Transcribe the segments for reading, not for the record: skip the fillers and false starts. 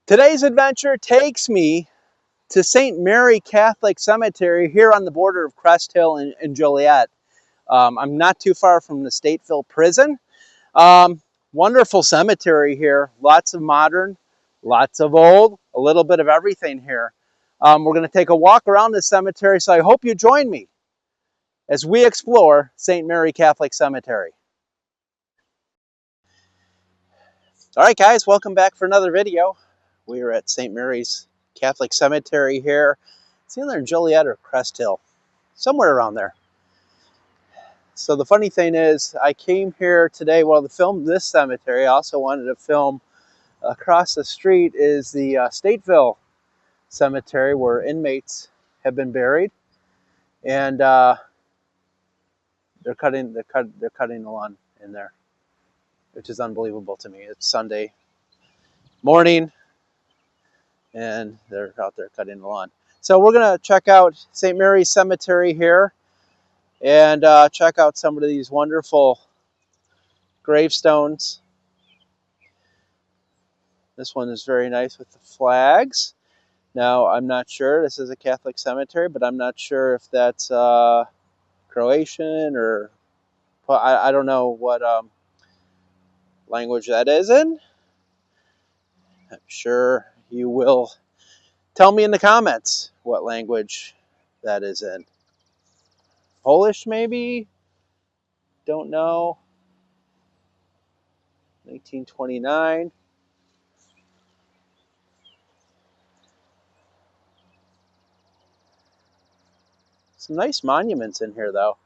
Today's adventure takes me to St. Mary Catholic Cemetery here on the border of Crest Hill and Joliet. I'm not too far from the Stateville prison. Um, Wonderful cemetery here. Lots of modern, lots of old, a little bit of everything here. We're going to take a walk around this cemetery, so I hope you join me as we explore St. Mary Catholic Cemetery. All right, guys, welcome back for another video. We are at St. Mary's Catholic Cemetery here. It's either in Joliet or Crest Hill, somewhere around there. So the funny thing is, I came here today, well, to film this cemetery. I also wanted to film across the street is the Stateville Cemetery, where inmates have been buried, and they're cutting the lawn in there, which is unbelievable to me. It's Sunday morning, and they're out there cutting the lawn. So we're gonna check out St. Mary's Cemetery here, and check out some of these wonderful gravestones. This one is very nice with the flags. Now, I'm not sure, this is a Catholic cemetery, but I'm not sure if that's Croatian or, I don't know what language that is in. I'm sure you will tell me in the comments what language that is in. Polish, maybe? Don't know. 1929. Some nice monuments in here, though.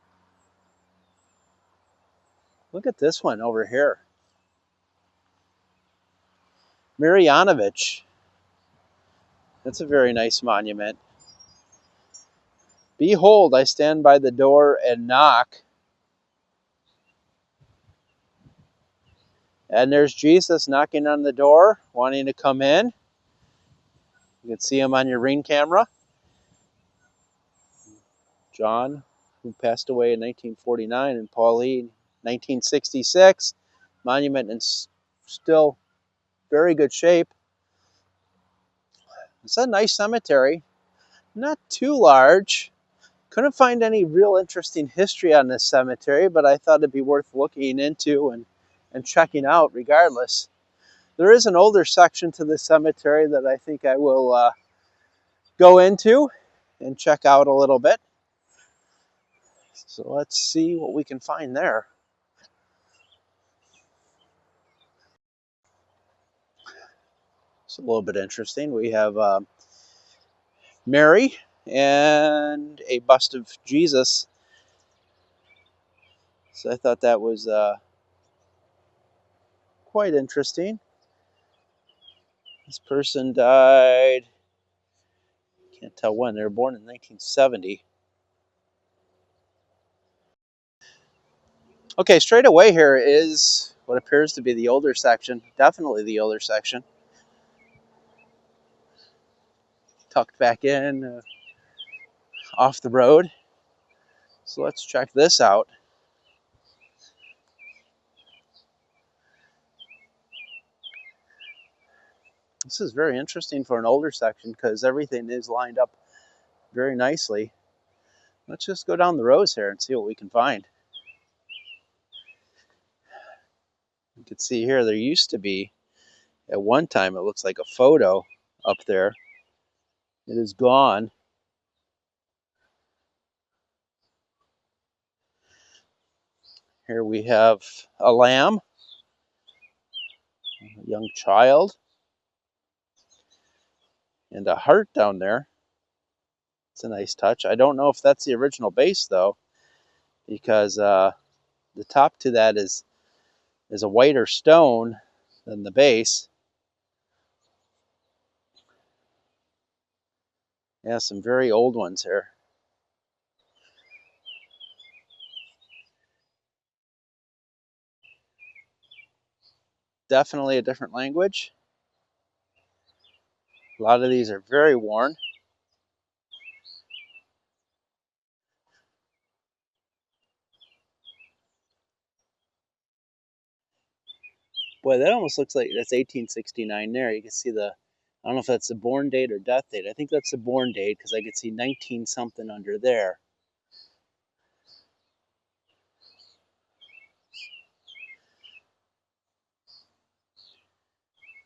Look at this one over here. Marjanovic. That's a very nice monument. Behold, I stand by the door and knock. And there's Jesus knocking on the door, wanting to come in. You can see him on your Ring camera. John, who passed away in 1949, and Pauline, 1966. Monument in still very good shape. It's a nice cemetery. Not too large. Couldn't find any real interesting history on this cemetery, but I thought it'd be worth looking into and checking out regardless. There is an older section to this cemetery that I think I will go into and check out a little bit. So let's see what we can find there. It's a little bit interesting. We have Mary and a bust of Jesus. So I thought that was quite interesting. This person died, can't tell when, they were born in 1970. Okay, straight away here is what appears to be the older section, definitely the older section. Tucked back in, off the road. So let's check this out. This is very interesting for an older section because everything is lined up very nicely. Let's just go down the rows here and see what we can find. You can see here there used to be, at one time, it looks like a photo up there. It is gone. Here we have a lamb, a young child, and a heart down there. It's a nice touch. I don't know if that's the original base though, because the top to that is a whiter stone than the base. Yeah, some very old ones here. Definitely a different language. A lot of these are very worn. Boy, that almost looks like that's 1869 there. You can see the I don't know if that's the born date or death date. I think that's the born date because I could see 19 something under there.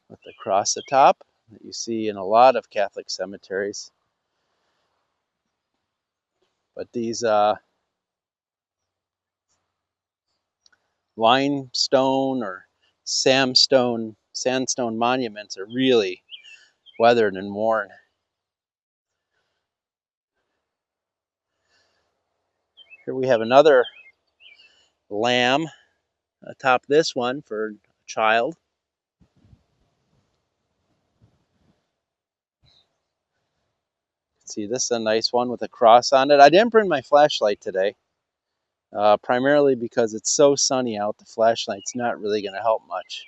With the cross atop that you see in a lot of Catholic cemeteries. But these limestone or sandstone monuments are really weathered and worn. Here we have another lamb atop this one for a child. See, this is a nice one with a cross on it. I didn't bring my flashlight today, primarily because it's so sunny out. The flashlight's not really going to help much.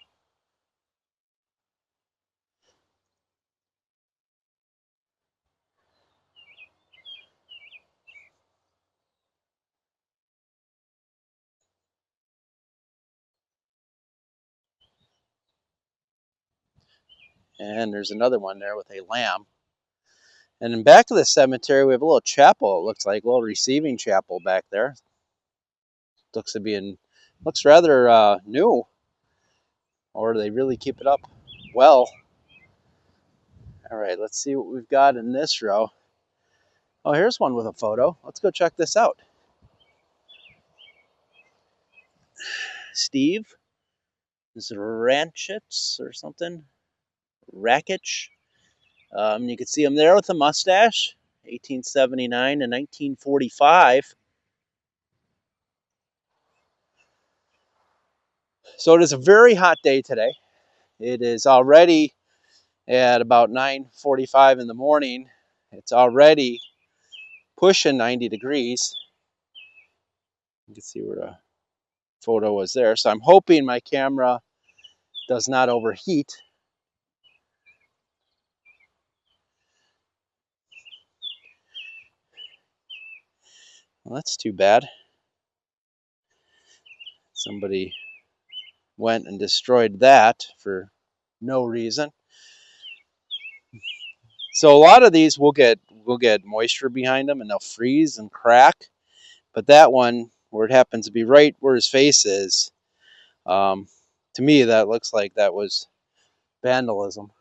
And there's another one there with a lamb. And in back of the cemetery, we have a little chapel. It looks like a little receiving chapel back there. Looks rather new, or they really keep it up well. All right, let's see what we've got in this row. Oh, here's one with a photo. Let's go check this out. Steve Zranchitz or something. Rakich. You can see him there with a mustache. 1879 to 1945. So it is a very hot day today. It is already at about 9:45 in the morning. It's already pushing 90 degrees. You can see where the photo was there. So I'm hoping my camera does not overheat. Well, that's too bad. Somebody went and destroyed that for no reason. So a lot of these will get moisture behind them and they'll freeze and crack. But that one, where it happens to be right where his face is, to me that looks like that was vandalism.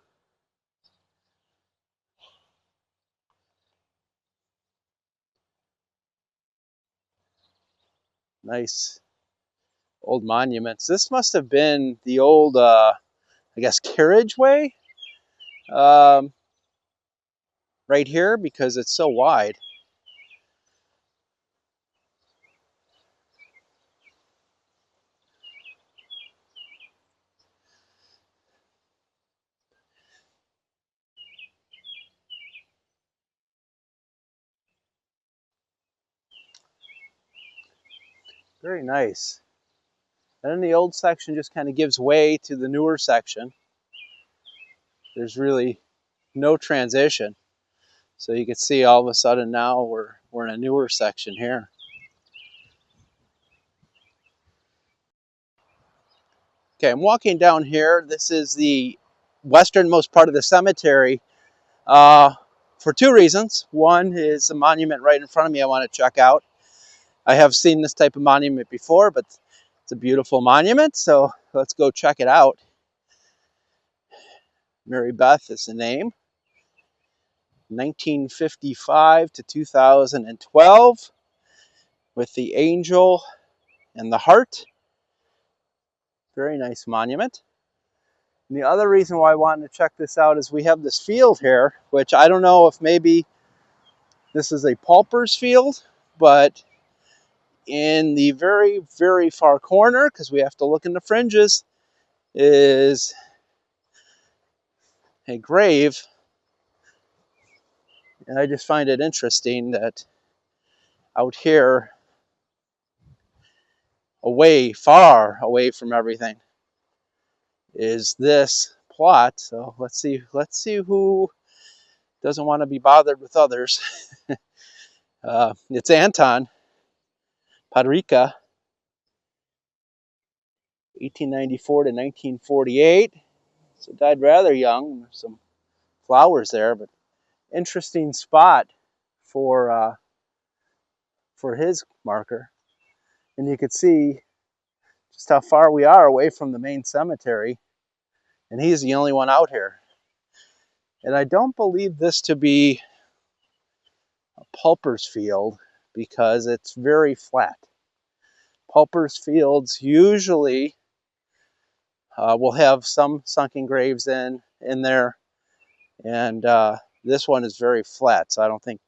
Nice old monuments. This must have been the old, I guess, carriageway right here because it's so wide. Very nice. And then the old section just kind of gives way to the newer section. There's really no transition. So you can see all of a sudden now we're in a newer section here. Okay, I'm walking down here. This is the westernmost part of the cemetery for two reasons. One is a monument right in front of me I want to check out. I have seen this type of monument before, but it's a beautiful monument, so let's go check it out. Mary Beth is the name. 1955 to 2012 with the angel and the heart. Very nice monument. And the other reason why I wanted to check this out is we have this field here, which I don't know if maybe this is a pauper's field, but in the very, very far corner, because we have to look in the fringes, is a grave. And I just find it interesting that out here, far away from everything, is this plot. So let's see who doesn't want to be bothered with others. It's Anton Padrica, 1894 to 1948. So died rather young. There's some flowers there, but interesting spot for his marker. And you could see just how far we are away from the main cemetery, and he's the only one out here. And I don't believe this to be a pulper's field because it's very flat. Pulper's fields usually will have some sunken graves in there, and this one is very flat, so I don't think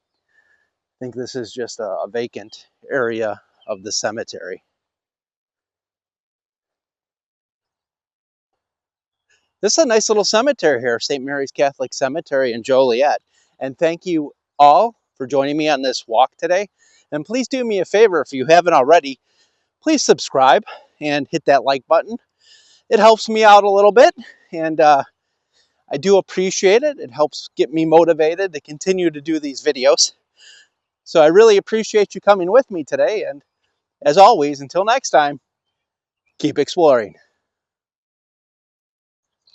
this is just a vacant area of the cemetery. This is a nice little cemetery here, St. Mary's Catholic Cemetery in Joliet. And thank you all for joining me on this walk today. And please do me a favor, if you haven't already, please subscribe and hit that like button. It helps me out a little bit, and I do appreciate it. It helps get me motivated to continue to do these videos. So I really appreciate you coming with me today. And as always, until next time, keep exploring.